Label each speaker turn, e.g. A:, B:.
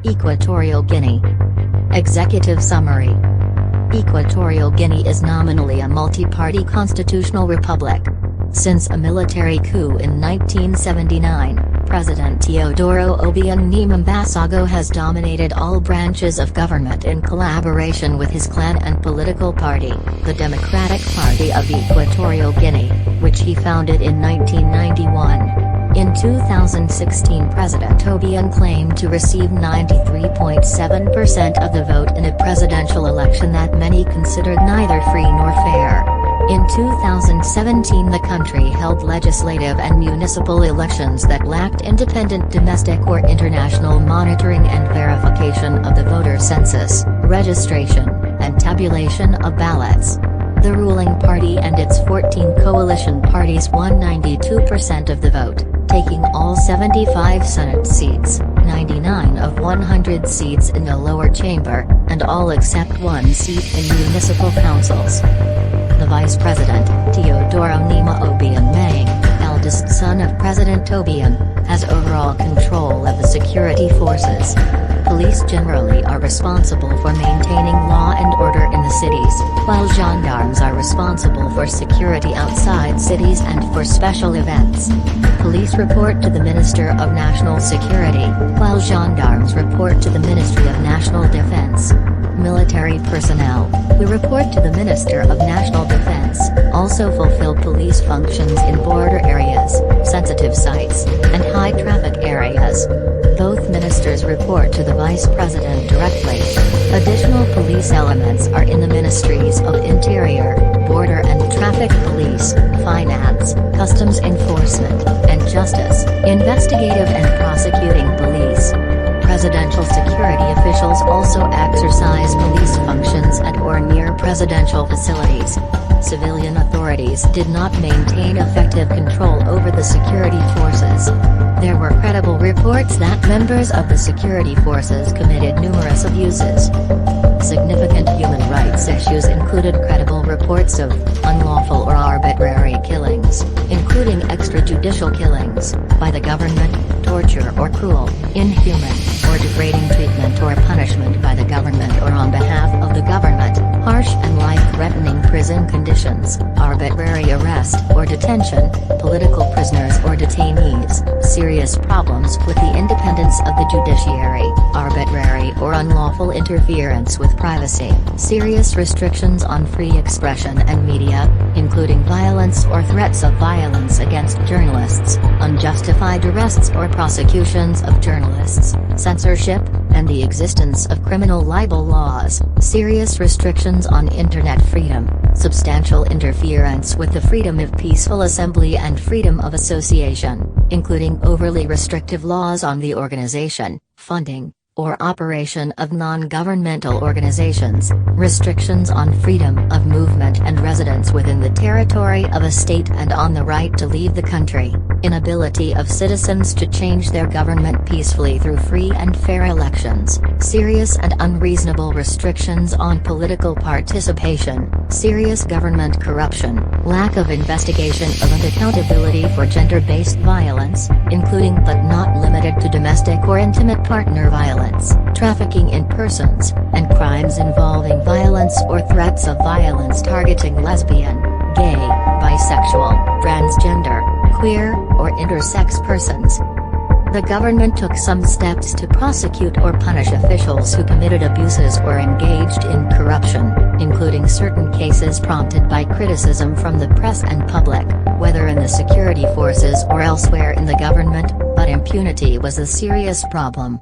A: Equatorial Guinea. Executive Summary. Equatorial Guinea is nominally a multi-party constitutional republic. Since a military coup in 1979, President Teodoro Obiang Nguema has dominated all branches of government in collaboration with his clan and political party, the Democratic Party of Equatorial Guinea, which he founded in 1991. In 2016, President Obiang claimed to receive 93.7% of the vote in a presidential election that many considered neither free nor fair. In 2017, the country held legislative and municipal elections that lacked independent domestic or international monitoring and verification of the voter census, registration, and tabulation of ballots. The ruling party and its 14 coalition parties won 92% of the vote, taking all 75 Senate seats, 99 of 100 seats in the lower chamber, and all except one seat in municipal councils. The Vice President, Teodoro Obiang, eldest son of President Obiang, has overall control of the security forces. Police generally are responsible for maintaining law and order in the cities, while gendarmes are responsible for security outside cities and for special events. Police report to the Minister of National Security, while gendarmes report to the Ministry of National Defense. Military personnel, who report to the Minister of National Defense, also fulfill police functions in border areas, sensitive sites, and high-traffic areas. Both ministers report to the Vice President directly. Additional police elements are in the Ministries of Interior, Border and Traffic Police, Finance, Customs Enforcement, and Justice, Investigative and Prosecuting Police. Presidential security officials also exercise police functions at or near presidential facilities. Civilian authorities did not maintain effective control over the security forces. There were credible reports that members of the security forces committed numerous abuses. Significant human rights issues included credible reports of unlawful or arbitrary killings, including extrajudicial killings, by the government, torture or cruel, inhuman, or degrading treatment or punishment by the government or on behalf of the government, harsh and life-threatening prison conditions, arbitrary arrest or detention, political prisoners or detainees, serious problems with the independence of the judiciary, arbitrary or unlawful interference with privacy, serious restrictions on free expression and media, including violence or threats of violence against journalists, unjustified arrests or prosecutions of journalists, censorship, and the existence of criminal libel laws, serious restrictions on internet freedom, substantial interference with the freedom of peaceful assembly and freedom of association, including overly restrictive laws on the organization, funding, or operation of non-governmental organizations, restrictions on freedom of movement and residence within the territory of a state and on the right to leave the country, inability of citizens to change their government peacefully through free and fair elections, serious and unreasonable restrictions on political participation, serious government corruption, lack of investigation of and accountability for gender-based violence, including but not limited to domestic or intimate partner violence, trafficking in persons, and crimes involving violence or threats of violence targeting lesbian, gay, bisexual, transgender, queer, or intersex persons. The government took some steps to prosecute or punish officials who committed abuses or engaged in corruption, including certain cases prompted by criticism from the press and public, whether in the security forces or elsewhere in the government, but impunity was a serious problem.